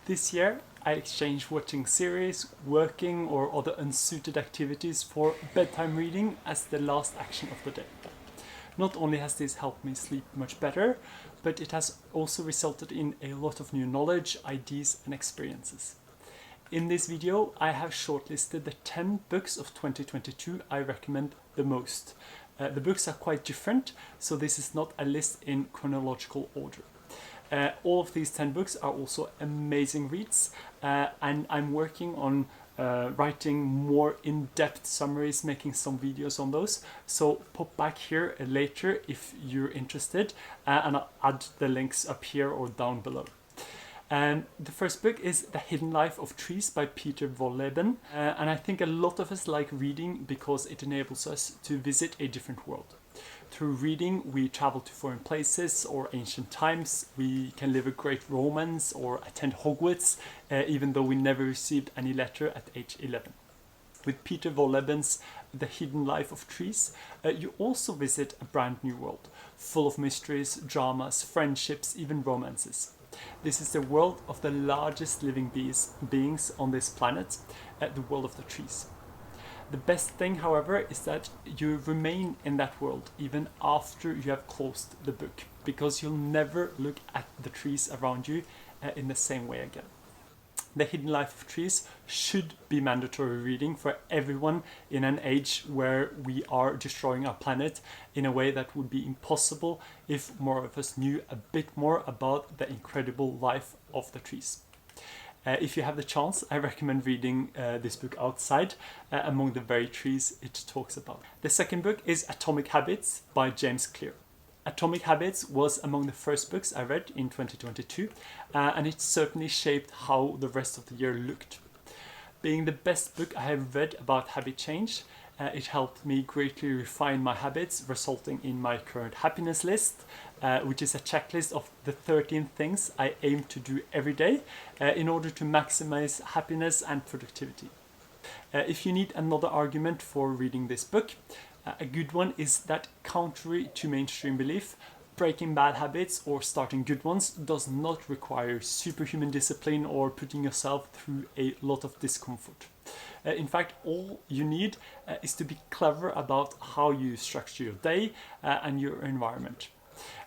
This year, I exchanged watching series, working or other unsuited activities for bedtime reading as the last action of the day. Not only has this helped me sleep much better, but it has also resulted in a lot of new knowledge, ideas and experiences. In this video, I have shortlisted the 10 books of 2022 I recommend the most. The books are quite different, so this is not a list in chronological order. All of these 10 books are also amazing reads, and I'm working on writing more in-depth summaries, making some videos on those. So pop back here later if you're interested, and I'll add the links up here or down below. The first book is The Hidden Life of Trees by Peter Wohlleben, and I think a lot of us like reading because it enables us to visit a different world. Through reading, we travel to foreign places or ancient times. We can live a great romance or attend Hogwarts, even though we never received any letter at age 11. With Peter Wohlleben The Hidden Life of Trees, you also visit a brand new world, full of mysteries, dramas, friendships, even romances. This is the world of the largest living beings on this planet, the world of the trees. The best thing, however, is that you remain in that world even after you have closed the book, because you'll never look at the trees around you in the same way again. The Hidden Life of Trees should be mandatory reading for everyone in an age where we are destroying our planet in a way that would be impossible if more of us knew a bit more about the incredible life of the trees. If you have the chance, I recommend reading this book outside, among the very trees it talks about. The second book is Atomic Habits by James Clear. Atomic Habits was among the first books I read in 2022, and it certainly shaped how the rest of the year looked. Being the best book I have read about habit change, it helped me greatly refine my habits, resulting in my current happiness list, which is a checklist of the 13 things I aim to do every day in order to maximize happiness and productivity. If you need another argument for reading this book, a good one is that contrary to mainstream belief, breaking bad habits or starting good ones does not require superhuman discipline or putting yourself through a lot of discomfort. In fact, all you need is to be clever about how you structure your day and your environment.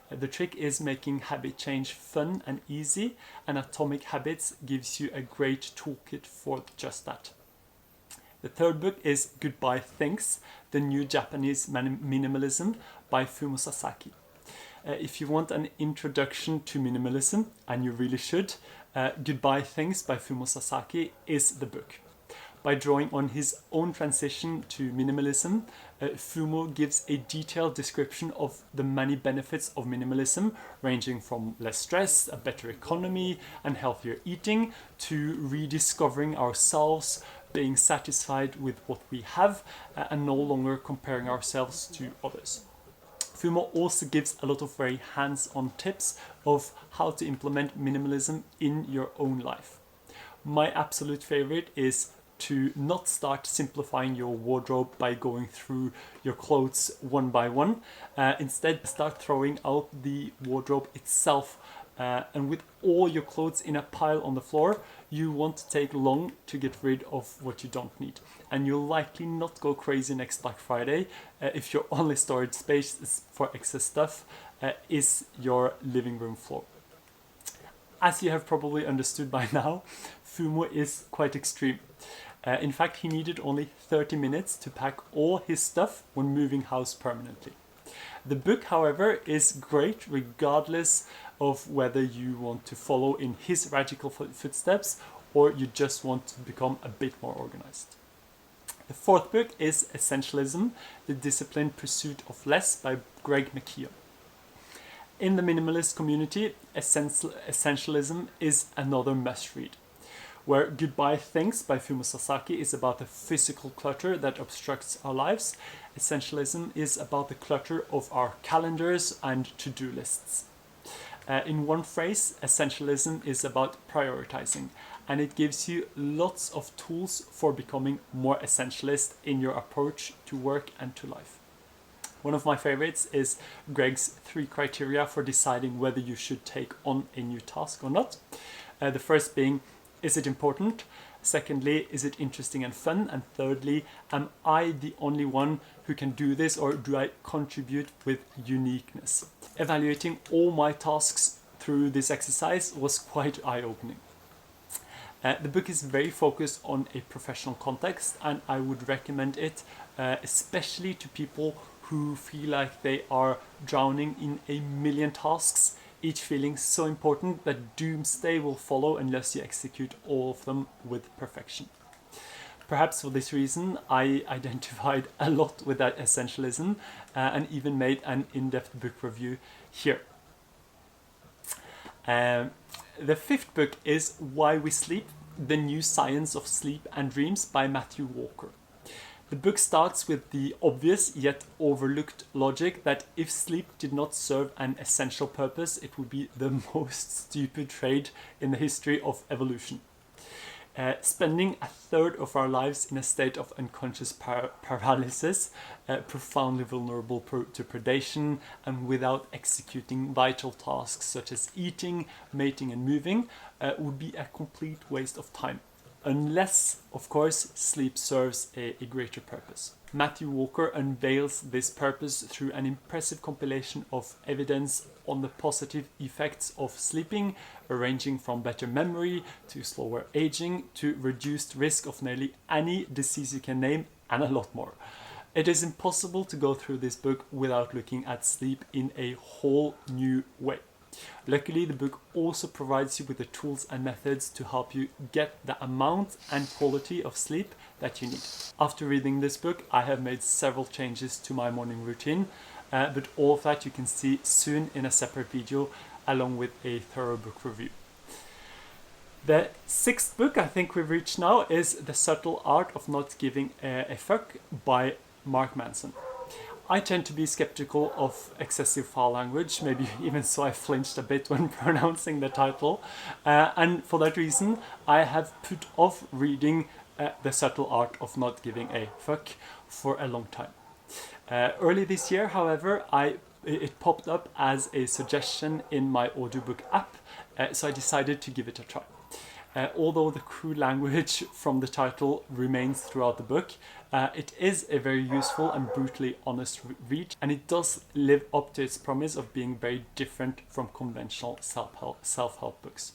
The trick is making habit change fun and easy, and Atomic Habits gives you a great toolkit for just that. The third book is Goodbye Things, the New Japanese Minimalism by Fumo Sasaki. If you want an introduction to minimalism, and you really should, Goodbye Things by Fumo Sasaki is the book. By drawing on his own transition to minimalism, Fumo gives a detailed description of the many benefits of minimalism, ranging from less stress, a better economy, and healthier eating, to rediscovering ourselves, being satisfied with what we have, and no longer comparing ourselves to others. Fumo also gives a lot of very hands-on tips of how to implement minimalism in your own life. My absolute favorite is to not start simplifying your wardrobe by going through your clothes one by one. Instead, start throwing out the wardrobe itself. And with all your clothes in a pile on the floor, you won't take long to get rid of what you don't need. And you'll likely not go crazy next Black Friday if your only storage space for excess stuff is your living room floor. As you have probably understood by now, Fumo is quite extreme. In fact, he needed only 30 minutes to pack all his stuff when moving house permanently. The book, however, is great regardless of whether you want to follow in his radical footsteps or you just want to become a bit more organized. The fourth book is Essentialism, The Disciplined Pursuit of Less by Greg McKeown. In the minimalist community, Essentialism is another must-read. Where Goodbye Things by Fumo Sasaki is about the physical clutter that obstructs our lives, Essentialism is about the clutter of our calendars and to-do lists. In one phrase, Essentialism is about prioritizing, and it gives you lots of tools for becoming more essentialist in your approach to work and to life. One of my favorites is Greg's 3 criteria for deciding whether you should take on a new task or not. The first being, is it important? Secondly, is it interesting and fun? And thirdly, am I the only one who can do this, or do I contribute with uniqueness? Evaluating all my tasks through this exercise was quite eye-opening. The book is very focused on a professional context, and I would recommend it especially to people who feel like they are drowning in a million tasks, each feeling so important that doomsday will follow unless you execute all of them with perfection. Perhaps for this reason, I identified a lot with that essentialism and even made an in-depth book review here. The 5th book is Why We Sleep, The New Science of Sleep and Dreams by Matthew Walker. The book starts with the obvious yet overlooked logic that if sleep did not serve an essential purpose, it would be the most stupid trade in the history of evolution. Spending a third of our lives in a state of unconscious paralysis, profoundly vulnerable to predation, and without executing vital tasks such as eating, mating and moving, would be a complete waste of time. Unless, of course, sleep serves a greater purpose. Matthew Walker unveils this purpose through an impressive compilation of evidence on the positive effects of sleeping, ranging from better memory to slower aging to reduced risk of nearly any disease you can name, and a lot more. It is impossible to go through this book without looking at sleep in a whole new way. Luckily, the book also provides you with the tools and methods to help you get the amount and quality of sleep that you need. After reading this book, I have made several changes to my morning routine, but all of that you can see soon in a separate video along with a thorough book review. The 6th book I think we've reached now is The Subtle Art of Not Giving a Fuck by Mark Manson. I tend to be skeptical of excessive foul language, maybe even so I flinched a bit when pronouncing the title, and for that reason I have put off reading The Subtle Art of Not Giving a Fuck for a long time. Early this year, however, it popped up as a suggestion in my audiobook app, so I decided to give it a try. Although the crude language from the title remains throughout the book, it is a very useful and brutally honest read, and it does live up to its promise of being very different from conventional self-help books.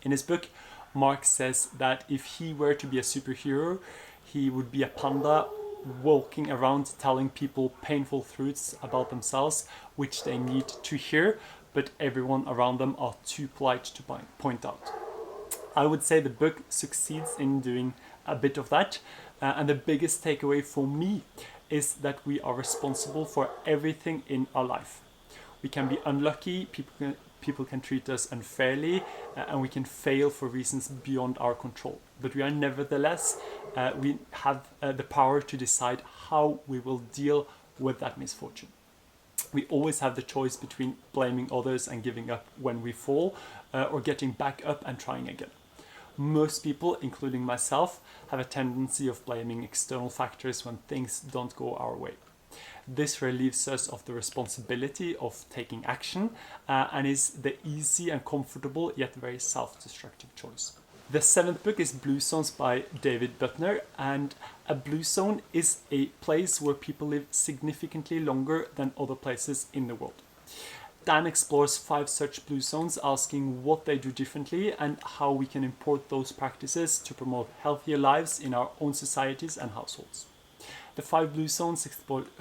In his book, Mark says that if he were to be a superhero, he would be a panda walking around telling people painful truths about themselves, which they need to hear, but everyone around them are too polite to point out. I would say the book succeeds in doing a bit of that, and the biggest takeaway for me is that we are responsible for everything in our life. We can be unlucky, people can treat us unfairly, and we can fail for reasons beyond our control. But we are nevertheless, we have the power to decide how we will deal with that misfortune. We always have the choice between blaming others and giving up when we fall, or getting back up and trying again. Most people, including myself, have a tendency of blaming external factors when things don't go our way. This relieves us of the responsibility of taking action and is the easy and comfortable yet very self-destructive choice. The 7th book is Blue Zones by David Butner, and a blue zone is a place where people live significantly longer than other places in the world. Dan explores 5 such blue zones, asking what they do differently and how we can import those practices to promote healthier lives in our own societies and households. The 5 blue zones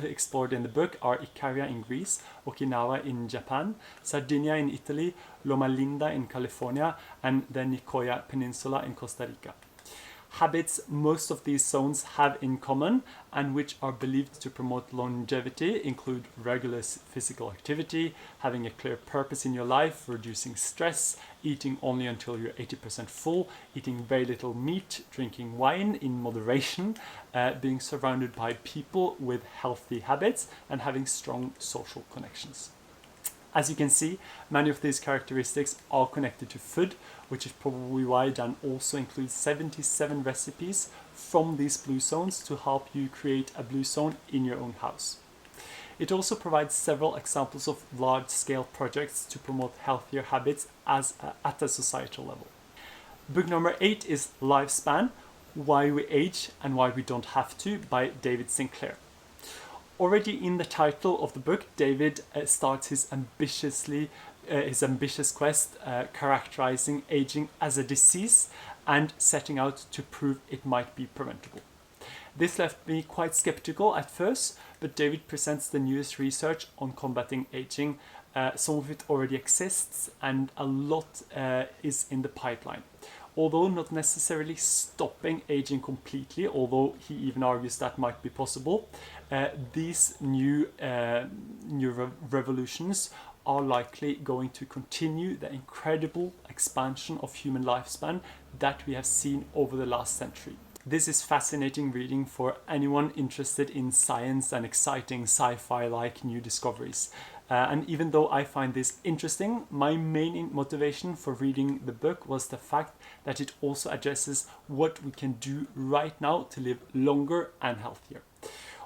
explored in the book are Ikaria in Greece, Okinawa in Japan, Sardinia in Italy, Loma Linda in California, and the Nicoya Peninsula in Costa Rica. Habits most of these zones have in common, and which are believed to promote longevity, include regular physical activity, having a clear purpose in your life, reducing stress, eating only until you're 80% full, eating very little meat, drinking wine in moderation, being surrounded by people with healthy habits, and having strong social connections. As you can see, many of these characteristics are connected to food, which is probably why Dan also includes 77 recipes from these blue zones to help you create a blue zone in your own house. It also provides several examples of large-scale projects to promote healthier habits at a societal level. Book number 8 is Lifespan: Why We Age and Why We Don't Have to by David Sinclair. Already in the title of the book, David starts his ambitious quest characterizing aging as a disease and setting out to prove it might be preventable. This left me quite skeptical at first, but David presents the newest research on combating aging. Some of it already exists and a lot is in the pipeline. Although not necessarily stopping aging completely, although he even argues that might be possible, these new revolutions are likely going to continue the incredible expansion of human lifespan that we have seen over the last century. This is fascinating reading for anyone interested in science and exciting sci-fi-like new discoveries. And even though I find this interesting, my main motivation for reading the book was the fact that it also addresses what we can do right now to live longer and healthier.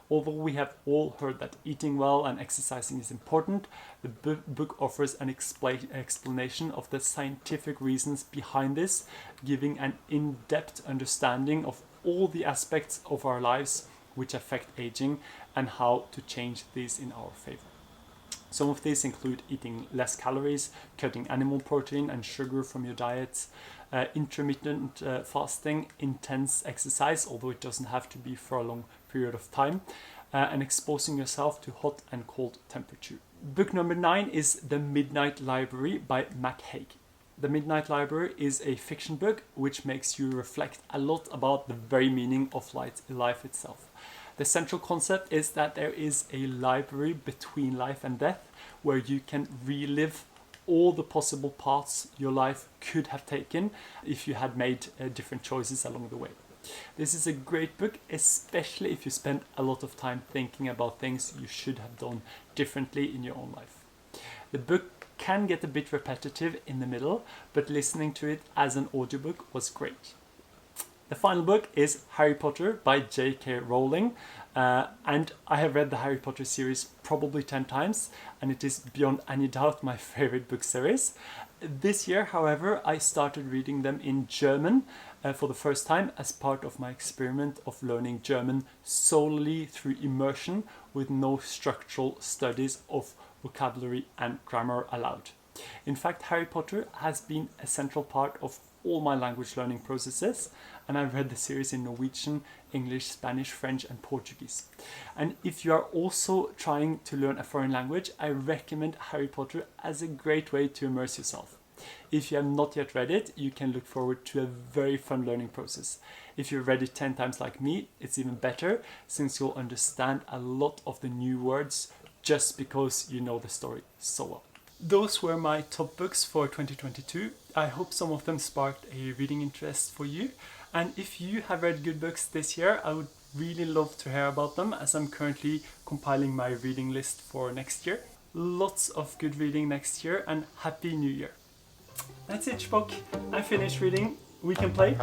Although we have all heard that eating well and exercising is important, the book offers an explanation of the scientific reasons behind this, giving an in-depth understanding of all the aspects of our lives which affect aging and how to change these in our favor. Some of these include eating less calories, cutting animal protein and sugar from your diet, intermittent fasting, intense exercise, although it doesn't have to be for a long period of time, and exposing yourself to hot and cold temperature. Book number 9 is The Midnight Library by Matt Haig. The Midnight Library is a fiction book which makes you reflect a lot about the very meaning of life itself. The central concept is that there is a library between life and death where you can relive all the possible paths your life could have taken if you had made different choices along the way. This is a great book, especially if you spend a lot of time thinking about things you should have done differently in your own life. The book can get a bit repetitive in the middle, but listening to it as an audiobook was great. The final book is Harry Potter by J.K. Rowling, and I have read the Harry Potter series probably 10 times, and it is beyond any doubt my favorite book series. This year, however, I started reading them in German for the first time as part of my experiment of learning German solely through immersion with no structural studies of vocabulary and grammar allowed. In fact, Harry Potter has been a central part of all my language learning processes, and I've read the series in Norwegian, English, Spanish, French and Portuguese. And if you are also trying to learn a foreign language, I recommend Harry Potter as a great way to immerse yourself. If you have not yet read it, you can look forward to a very fun learning process. If you've read it 10 times like me, it's even better, since you'll understand a lot of the new words just because you know the story so well. Those were my top books for 2022. I hope some of them sparked a reading interest for you. And if you have read good books this year, I would really love to hear about them, as I'm currently compiling my reading list for next year. Lots of good reading next year, and Happy New Year. That's it, Spock. I finished reading. We can play.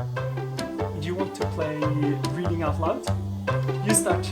Do you want to play reading out loud? You start.